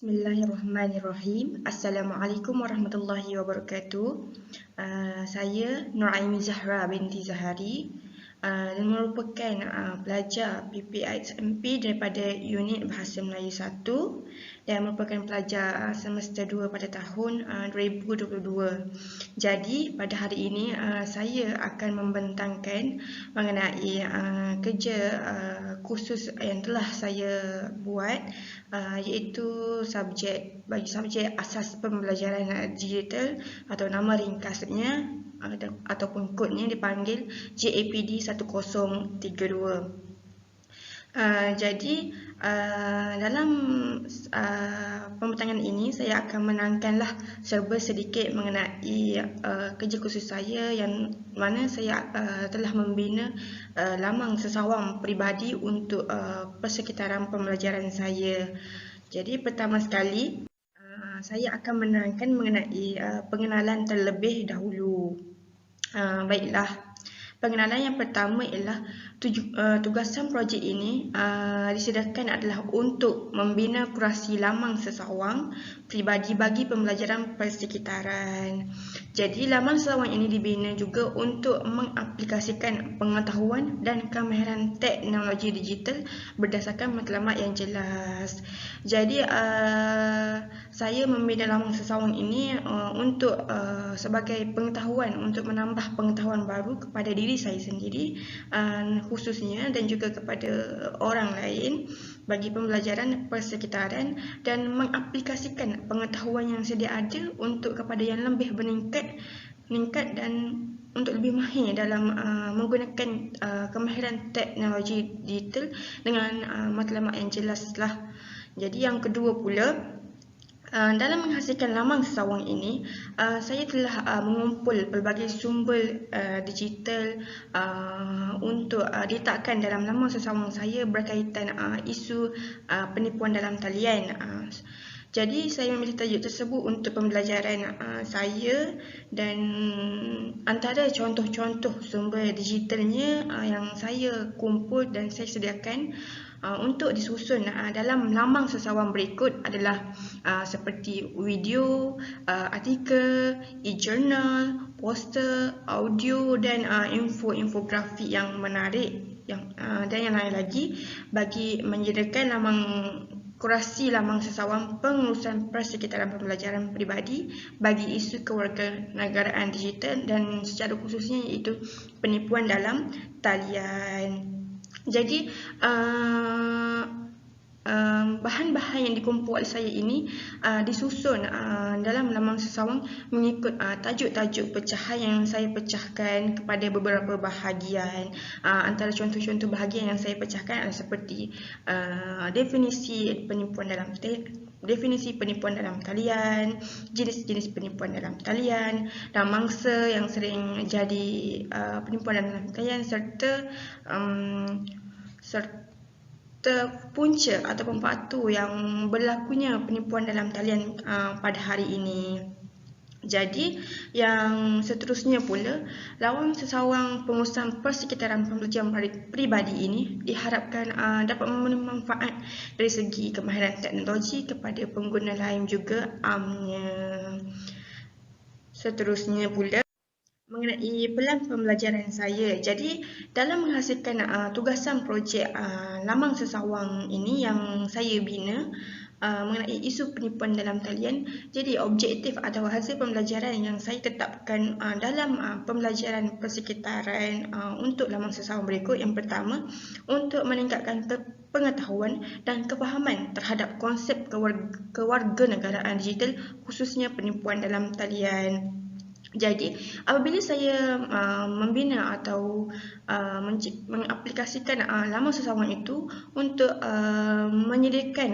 Bismillahirrahmanirrahim. Assalamualaikum warahmatullahi wabarakatuh. Saya Nur Aimi Zahra binti Zahari dan merupakan pelajar PPI SMP daripada unit Bahasa Melayu 1 dan merupakan pelajar semester 2 pada tahun 2022. Jadi pada hari ini saya akan membentangkan mengenai kerja khusus yang telah saya buat, iaitu bagi subjek asas pembelajaran digital atau nama ringkasnya ataupun kodnya dipanggil JAPD 1032. Jadi dalam pembentangan ini saya akan menerangkanlah serba sedikit mengenai kerja khusus saya yang mana saya telah membina laman sesawang peribadi untuk persekitaran pembelajaran saya. Jadi pertama sekali saya akan menerangkan mengenai pengenalan terlebih dahulu. Baiklah, pengenalan yang pertama ialah tugasan projek ini disediakan adalah untuk membina kurasi laman sesawang peribadi bagi pembelajaran persekitaran. Jadi laman sesawang ini dibina juga untuk mengaplikasikan pengetahuan dan kemahiran teknologi digital berdasarkan matlamat yang jelas. Jadi saya membina laman sesawang ini untuk sebagai pengetahuan, untuk menambah pengetahuan baru kepada diri saya sendiri khususnya dan juga kepada orang lain bagi pembelajaran persekitaran dan mengaplikasikan pengetahuan yang sedia ada untuk kepada yang lebih meningkat dan untuk lebih mahir dalam menggunakan kemahiran teknologi digital dengan matlamat yang jelas lah. Jadi yang kedua pula, dalam menghasilkan laman sesawang ini, saya telah mengumpul pelbagai sumber digital untuk diletakkan dalam laman sesawang saya berkaitan isu penipuan dalam talian. Jadi saya memilih tajuk tersebut untuk pembelajaran saya, dan antara contoh-contoh sumber digitalnya yang saya kumpul dan saya sediakan untuk disusun dalam laman sesawang berikut adalah seperti video, artikel, e-journal, poster, audio dan infografik yang menarik dan yang lain lagi bagi menyediakan kurasi laman sesawang pengurusan persekitaran pembelajaran peribadi bagi isu kewarganegaraan digital dan secara khususnya iaitu penipuan dalam talian. Jadi bahan-bahan yang dikumpul oleh saya ini disusun dalam laman sesawang mengikut tajuk-tajuk pecahan yang saya pecahkan kepada beberapa bahagian. Antara contoh-contoh bahagian yang saya pecahkan adalah seperti definisi penipuan dalam talian, jenis-jenis penipuan dalam talian, dan mangsa yang sering jadi penipuan dalam talian serta punca ataupun faktor yang berlakunya penipuan dalam talian pada hari ini. Jadi yang seterusnya pula, laman sesawang pengurusan persekitaran pembelajaran peribadi ini diharapkan dapat memberi manfaat dari segi kemahiran teknologi kepada pengguna lain juga amnya. Seterusnya pula mengenai pelan pembelajaran saya. Jadi dalam menghasilkan tugasan projek laman sesawang ini yang saya bina mengenai isu penipuan dalam talian, jadi objektif atau hasil pembelajaran yang saya tetapkan dalam pembelajaran persekitaran untuk laman sesawang berikut. Yang pertama, untuk meningkatkan pengetahuan dan kefahaman terhadap konsep kewarganegaraan digital khususnya penipuan dalam talian. Jadi apabila saya membina atau mengaplikasikan laman sesawang itu untuk menyediakan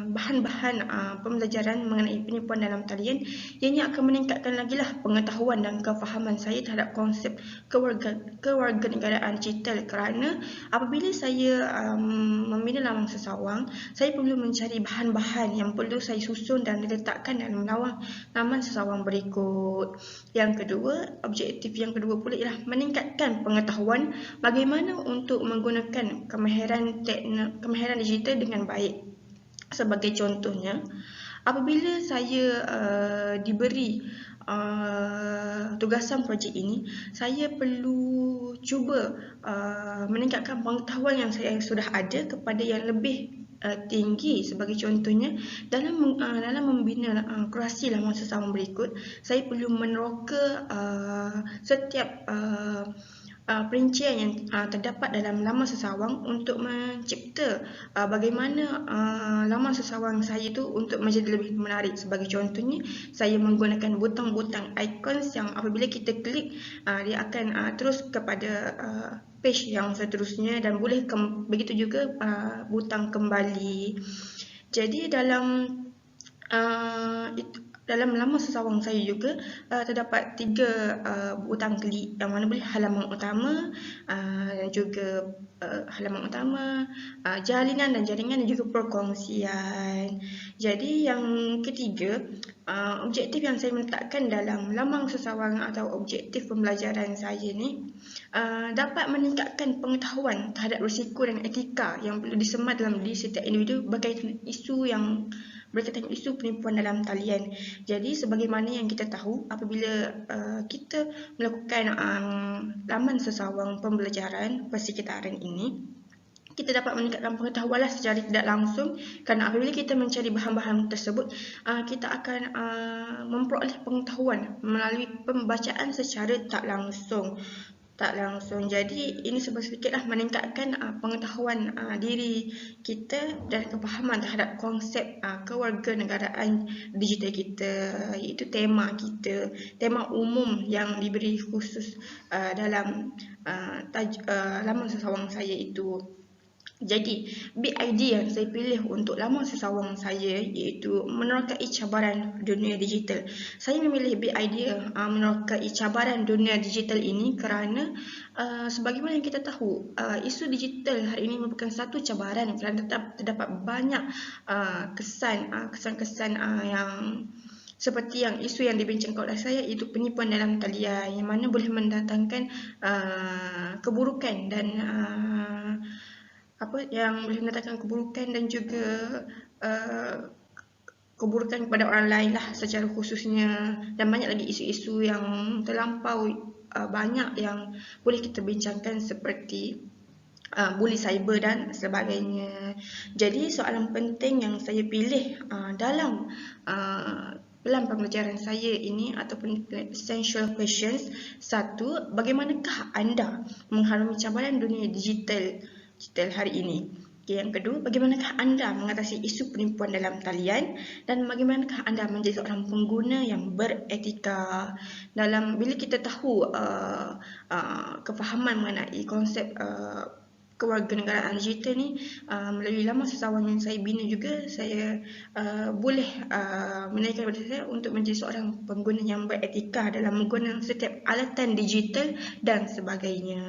bahan-bahan pembelajaran mengenai penipuan dalam talian, ianya akan meningkatkan lagi lah pengetahuan dan kefahaman saya terhadap konsep kewarganegaraan digital, kerana apabila saya membina laman sesawang, saya perlu mencari bahan-bahan yang perlu saya susun dan diletakkan dalam laman sesawang berikut. Yang kedua, objektif yang kedua pula ialah meningkatkan pengetahuan bagaimana untuk menggunakan kemahiran digital dengan baik. Sebagai contohnya, apabila saya diberi tugasan projek ini, saya perlu cuba meningkatkan pengetahuan yang saya sudah ada kepada yang lebih tinggi. Sebagai contohnya, dalam membina kurasi laman sesawang berikut, saya perlu meneroka setiap perincian yang terdapat dalam laman sesawang untuk mencipta bagaimana laman sesawang saya itu untuk menjadi lebih menarik. Sebagai contohnya, saya menggunakan butang-butang icons yang apabila kita klik, dia akan terus kepada page yang seterusnya, dan boleh begitu juga butang kembali. Jadi dalam laman sesawang saya juga terdapat 3 butang klik, yang mana boleh halaman utama, dan juga halaman utama, jalinan dan jaringan, dan juga perkongsian. Jadi yang ketiga, objektif yang saya letakkan dalam laman sesawang atau objektif pembelajaran saya ni dapat meningkatkan pengetahuan terhadap risiko dan etika yang perlu disemat dalam diri setiap individu berkaitan isu penipuan dalam talian. Jadi sebagaimana yang kita tahu, apabila kita melakukan laman sesawang pembelajaran persekitaran ini, kita dapat meningkatkan pengetahuan secara tidak langsung, kerana apabila kita mencari bahan-bahan tersebut, kita akan memperoleh pengetahuan melalui pembacaan secara tak langsung. Jadi ini sedikitlah meningkatkan pengetahuan diri kita dan kefahaman terhadap konsep kewarganegaraan digital kita, iaitu tema umum yang diberi khusus dalam laman sesawang saya itu. Jadi, big idea yang saya pilih untuk laman sesawang saya iaitu menerokai cabaran dunia digital. Saya memilih big idea menerokai cabaran dunia digital ini kerana sebagaimana yang kita tahu, isu digital hari ini merupakan satu cabaran kerana terdapat banyak kesan-kesan yang seperti yang isu yang dibincangkan oleh saya, iaitu penipuan dalam talian, yang mana boleh mendatangkan keburukan dan juga keburukan kepada orang lain lah secara khususnya, dan banyak lagi isu-isu yang terlampau banyak yang boleh kita bincangkan seperti bully cyber dan sebagainya. Jadi soalan penting yang saya pilih dalam pelan pembelajaran saya ini ataupun essential questions, 1, bagaimanakah anda mengharungi cabaran dunia digital hari ini? Yang kedua, bagaimanakah anda mengatasi isu penipuan dalam talian, dan bagaimanakah anda menjadi seorang pengguna yang beretika? Bila kita tahu kefahaman mengenai konsep kewarganegaraan digital ni, melalui laman sesawang yang saya bina juga, saya boleh menaikkan diri saya untuk menjadi seorang pengguna yang beretika dalam menggunakan setiap alatan digital dan sebagainya.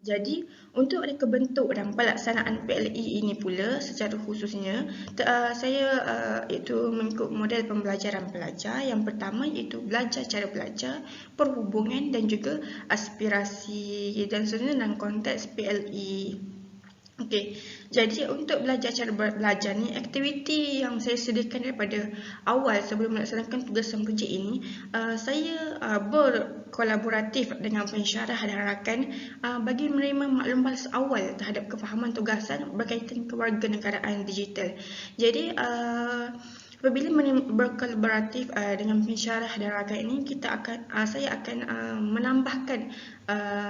Jadi, untuk reka bentuk dan pelaksanaan PLE ini pula secara khususnya, saya iaitu mengikut model pembelajaran pelajar. Yang pertama iaitu belajar cara belajar, perhubungan dan juga aspirasi, dan seterusnya dalam konteks PLE. Okey, jadi untuk belajar cara belajar ni, aktiviti yang saya sediakan daripada awal sebelum melaksanakan tugasan projek ini, saya berkolaboratif dengan pensyarah dan rakan bagi menerima maklumat awal terhadap kefahaman tugasan berkaitan kewarganegaraan digital. Jadi apabila berkolaboratif dengan pensyarah dan rakan ini, saya akan menambahkan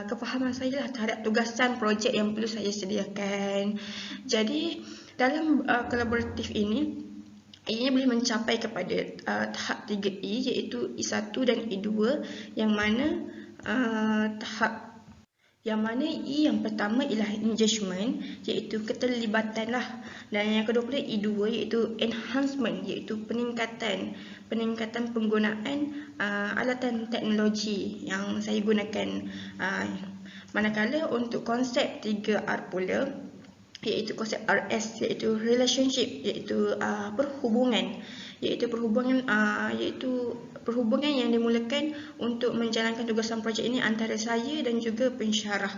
kefahaman saya lah terhadap tugasan projek yang perlu saya sediakan. Jadi dalam kolaboratif ini, ianya boleh mencapai kepada tahap 3E, iaitu E1 dan E2, yang mana E yang pertama ialah engagement, iaitu keterlibatan lah, dan yang kedua pula E2 iaitu enhancement, iaitu peningkatan penggunaan alatan teknologi yang saya gunakan. Manakala untuk konsep 3R pula, iaitu konsep RS, iaitu relationship, iaitu perhubungan, iaitu perhubungan yang dimulakan untuk menjalankan tugasan projek ini antara saya dan juga pensyarah.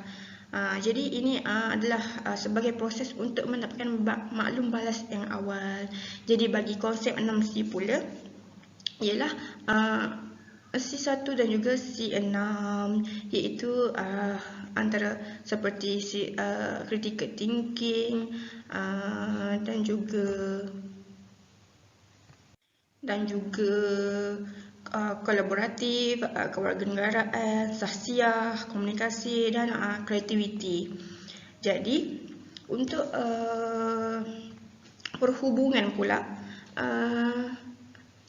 Jadi ini adalah sebagai proses untuk mendapatkan maklum balas yang awal. Jadi bagi konsep 6C pula ialah C1 dan juga C6, iaitu antara seperti critical thinking dan juga kolaboratif, kewarganegaraan, sahsiah, komunikasi dan kreativiti. Jadi untuk perhubungan pula,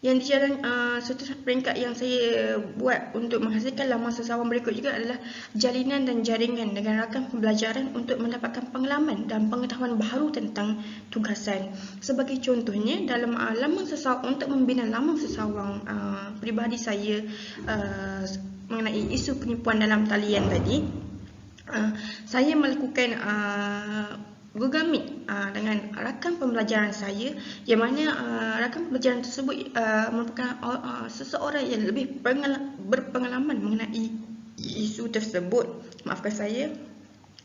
yang dijalan satu peringkat yang saya buat untuk menghasilkan laman sesawang berikut juga adalah jalinan dan jaringan dengan rakan pembelajaran untuk mendapatkan pengalaman dan pengetahuan baru tentang tugasan. Sebagai contohnya, dalam laman sesawang, untuk membina laman sesawang peribadi saya mengenai isu penipuan dalam talian tadi, saya melakukan Google Meet dengan rakan pembelajaran saya, yang mana rakan pembelajaran tersebut merupakan seseorang yang lebih berpengalaman mengenai isu tersebut. Maafkan saya,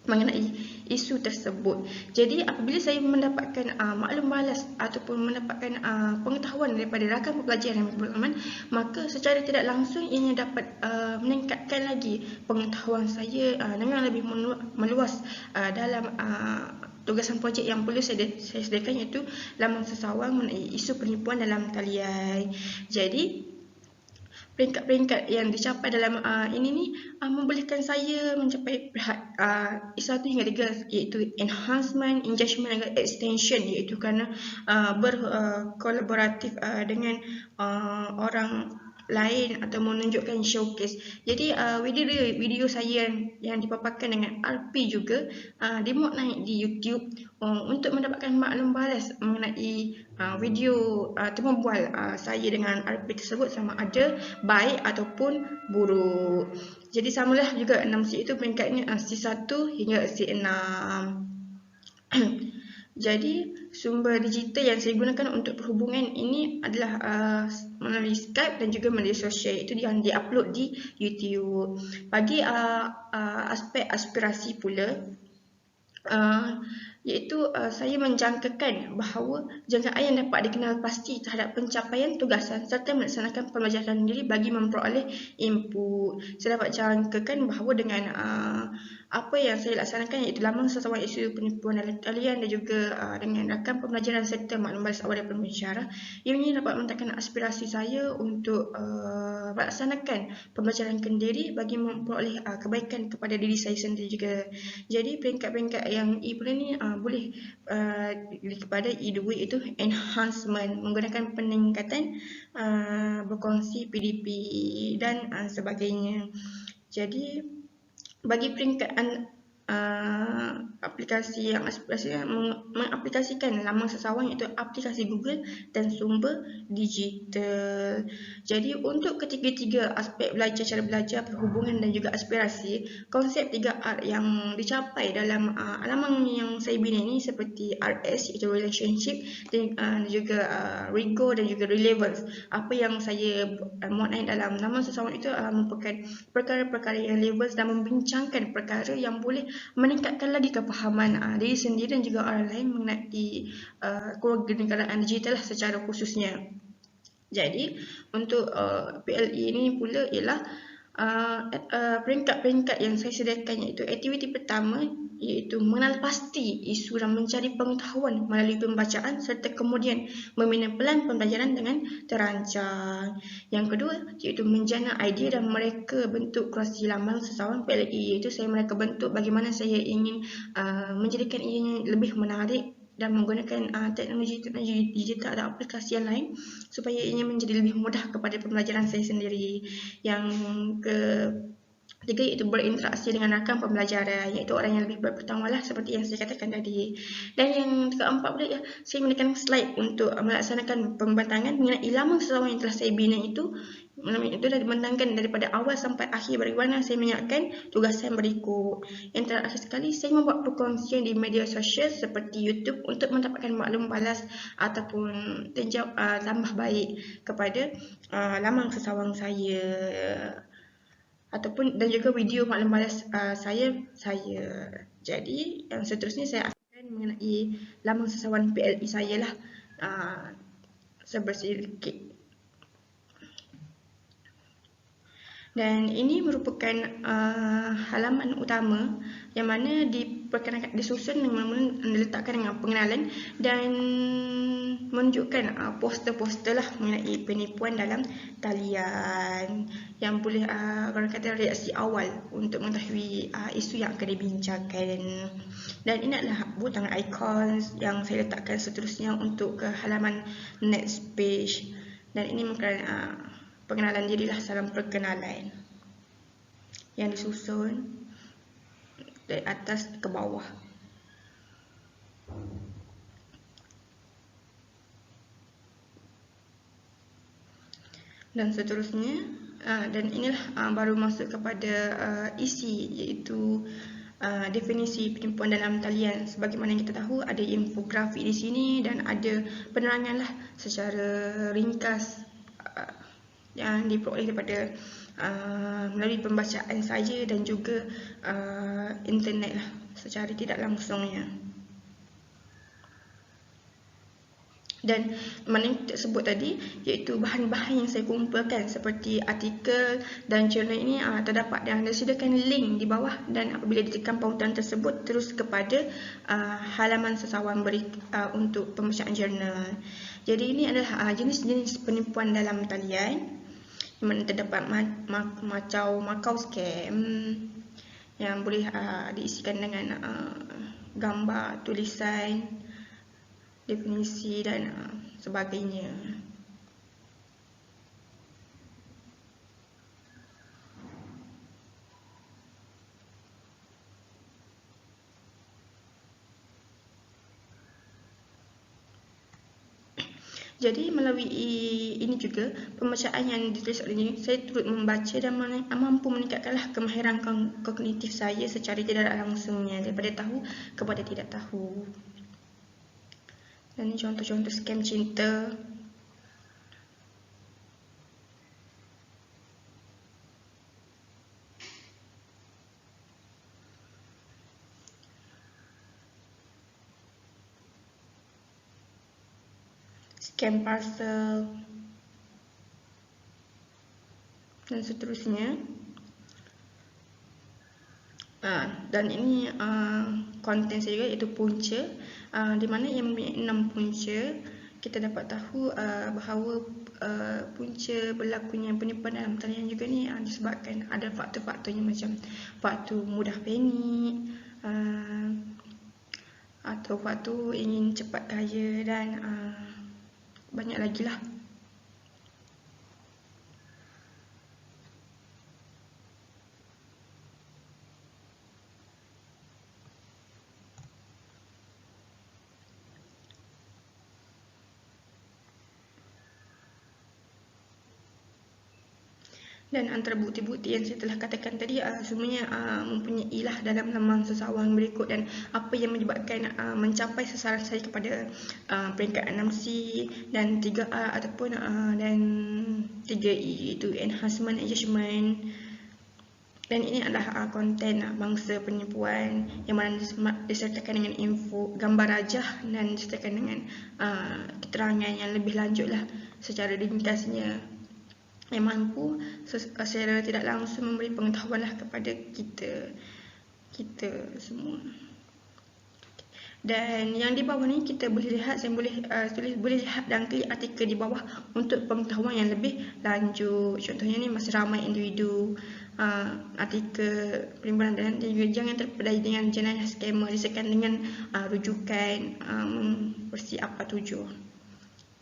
mengenai isu tersebut. Jadi apabila saya mendapatkan maklum balas ataupun mendapatkan pengetahuan daripada rakan pembelajaran yang berpengalaman, maka secara tidak langsung ini dapat meningkatkan lagi pengetahuan saya dengan lebih meluas dalam tugasan projek yang perlu saya sediakan, iaitu laman sesawang mengenai isu penipuan dalam talian. Jadi peringkat-peringkat yang dicapai dalam ini ni membolehkan saya mencapai satu hingga 3, iaitu enhancement, engagement dan extension, iaitu kerana berkolaboratif dengan orang lain atau menunjukkan showcase. Jadi video saya yang dipaparkan dengan RP juga dimuat naik di YouTube untuk mendapatkan maklum balas mengenai video temubual saya dengan RP tersebut sama ada baik ataupun buruk. Jadi samalah juga 6C itu peringkatnya C1 hingga C6. Jadi sumber digital yang saya gunakan untuk perhubungan ini adalah melalui Skype dan juga media sosial, itu yang diupload di YouTube. Bagi aspek aspirasi pula, iaitu saya menjangkakan bahawa jangkaan yang dapat dikenal pasti terhadap pencapaian tugasan serta melaksanakan pembelajaran sendiri bagi memperoleh input. Saya dapat jangkakan bahawa dengan apa yang saya laksanakan, iaitu laman sesawang isu penipuan dalam talian dan juga dengan rakan pembelajaran serta maklum balas awal daripada pensyarah, ini dapat menentangkan aspirasi saya untuk melaksanakan pembelajaran sendiri bagi memperoleh kebaikan kepada diri saya sendiri juga. Jadi peringkat-peringkat yang E pula ni boleh kepada E2, iaitu enhancement, menggunakan peningkatan, berkongsi PDP dan sebagainya. Jadi bagi peringkat aplikasi yang mengaplikasikan laman sesawang, iaitu aplikasi Google dan sumber digital. Jadi untuk ketiga-tiga aspek belajar, cara belajar, perhubungan dan juga aspirasi, konsep 3R yang dicapai dalam laman yang saya bina ini seperti RS, iaitu relationship, dan juga Rigo dan juga relevance. Apa yang saya muat naik dalam laman sesawang itu merupakan perkara-perkara yang relevance dan membincangkan perkara yang boleh meningkatkan lagi kefahaman diri sendiri dan juga orang lain mengenai kewarganegaraan digital secara khususnya. Jadi untuk PLE ini pula ialah peringkat-peringkat yang saya sediakan, iaitu aktiviti pertama iaitu mengenal pasti isu dan mencari pengetahuan melalui pembacaan serta kemudian membina pelan pembelajaran dengan terancang. Yang kedua iaitu menjana idea dan mereka bentuk kurasi laman sesawang PLE, iaitu saya mereka bentuk bagaimana saya ingin menjadikan ianya lebih menarik dan menggunakan teknologi digital atau aplikasi yang lain supaya ianya menjadi lebih mudah kepada pembelajaran saya sendiri. Yang ketiga iaitu berinteraksi dengan rakan pembelajaran, iaitu orang yang lebih bertanggungjawab seperti yang saya katakan tadi. Dan yang keempat pula ya, saya menekan slide untuk melaksanakan pembentangan mengenai laman sesawang yang telah saya bina itu. Itu dah dibentangkan daripada awal sampai akhir bagaimana saya menyiapkan tugasan berikut. Yang terakhir sekali, saya membuat perkongsian di media sosial seperti YouTube untuk mendapatkan maklum balas ataupun tambah baik kepada laman sesawang saya. ataupun dan juga video maklum balas saya. Jadi yang seterusnya saya akan mengenai laman sesawan PLE saya lah. Sedikit. Dan ini merupakan halaman utama yang mana diperkenalkan, disusun dengan diletakkan dengan pengenalan dan menunjukkan poster-poster lah mengenai penipuan dalam talian yang boleh orang kata reaksi awal untuk mengetahui isu yang akan dibincangkan. Dan ini adalah butang icons yang saya letakkan seterusnya untuk ke halaman next page. Dan ini merupakan pengenalan diri lah, salam perkenalan yang disusun dari atas ke bawah. Dan seterusnya, dan inilah baru masuk kepada isi, iaitu definisi penipuan dalam talian. Sebagaimana yang kita tahu, ada infografik di sini dan ada penerangan lah secara ringkas yang diperoleh daripada melalui pembacaan saya dan juga internet lah secara tidak langsungnya. Dan mana yang tersebut tadi, iaitu bahan-bahan yang saya kumpulkan seperti artikel dan jurnal ini terdapat dan disediakan link di bawah, dan apabila ditekan pautan tersebut terus kepada halaman sesawan untuk pembacaan jurnal. Jadi ini adalah jenis-jenis penipuan dalam talian di mana terdapat macam scam yang boleh diisikan dengan gambar, tulisan, definisi dan sebagainya. Jadi melalui ini juga pembacaan yang ditulis oleh ini, saya turut membaca dan mampu meningkatkanlah kemahiran kognitif saya secara tidak langsungnya, daripada tahu kepada tidak tahu. Dan ini contoh-contoh scam cinta. Scam parcel dan seterusnya. Dan ini konten saya juga, iaitu punca, di mana ia mempunyai 6 punca. Kita dapat tahu bahawa punca berlakunya penipuan dalam talian juga ni disebabkan ada faktor-faktornya, macam faktor mudah panik, atau faktor ingin cepat kaya, dan banyak lagi lah. Dan antara bukti-bukti yang saya telah katakan tadi semuanya mempunyai lah dalam laman sesawan berikut, dan apa yang menyebabkan mencapai sasaran saya kepada peringkat 6C dan 3A ataupun dan 3E, iaitu enhancement engagement. Dan ini adalah konten bangsa penipuan yang mana disertakan dengan info, gambar rajah, dan disertakan dengan keterangan yang lebih lanjut lah secara ringkasnya, yang mampu secara tidak langsung memberi pengetahuan lah kepada kita semua. Dan yang di bawah ni kita boleh lihat, saya boleh lihat dan klik artikel di bawah untuk pengetahuan yang lebih lanjut. Contohnya ni masih ramai individu, artikel penipuan, dan juga jangan terpedaya dengan jenayah skamer, disertakan dengan rujukan bersih apa tujuh.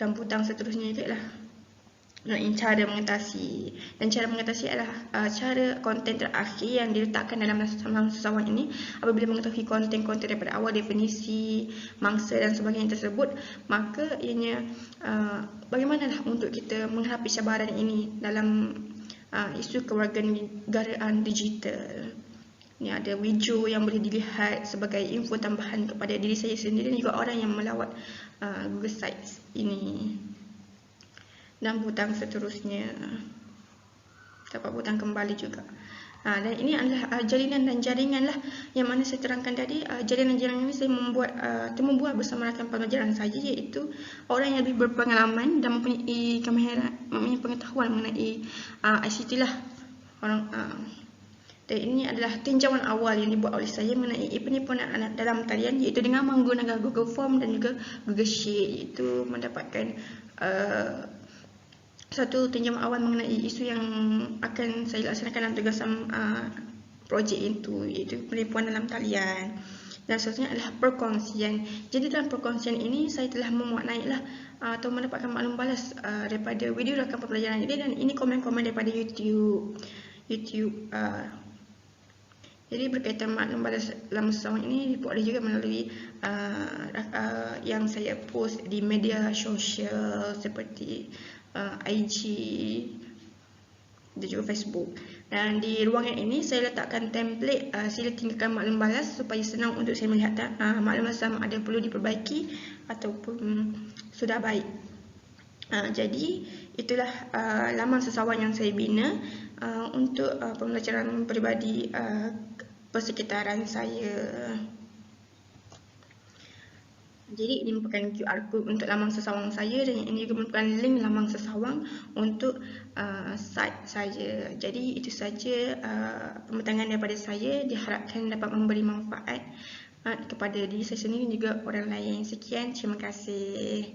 Dan butang seterusnya juga lah cara mengatasi. Dan cara mengatasi adalah cara konten terakhir yang diletakkan dalam sesawan ini. Apabila mengetahui konten-konten daripada awal, definisi, mangsa dan sebagainya tersebut, maka ianya bagaimanalah untuk kita menghadapi cabaran ini dalam isu kewarganegaraan digital. Ini ada video yang boleh dilihat sebagai info tambahan kepada diri saya sendiri dan juga orang yang melawat Google Sites ini. Dan butang seterusnya. dapat butang kembali juga. Dan ini adalah jalinan dan jaringan lah yang mana saya terangkan tadi. Jalinan-jalinan ini saya membuat bersama rakan pelajaran saya, iaitu orang yang lebih berpengalaman dan mempunyai pengetahuan mengenai ICT lah. Dan ini adalah tinjauan awal yang dibuat oleh saya mengenai penipuan dalam talian, iaitu dengan menggunakan Google Form dan juga Google Sheet, iaitu mendapatkan satu tinjauan awal mengenai isu yang akan saya laksanakan dalam tugasan projek itu, iaitu penipuan dalam talian. Dan seterusnya adalah perkongsian. Jadi dalam perkongsian ini saya telah memuat naiklah atau mendapatkan maklum balas daripada video rakan pembelajaran ini, dan ini komen-komen daripada YouTube. Jadi berkaitan maklum balas dalam sesawang ini diperoleh juga melalui yang saya post di media sosial seperti IG dan juga Facebook. Dan di ruangan ini saya letakkan template sila tinggalkan maklum balas supaya senang untuk saya melihat maklum balas sama ada perlu diperbaiki ataupun sudah baik. Jadi itulah laman sesawang yang saya bina untuk pembelajaran peribadi persekitaran saya. Jadi ini merupakan QR code untuk laman sesawang saya, dan ini juga merupakan link laman sesawang untuk site saya. Jadi itu saja pembentangan daripada saya, diharapkan dapat memberi manfaat kepada diri saya sendiri dan juga orang lain. Sekian, terima kasih.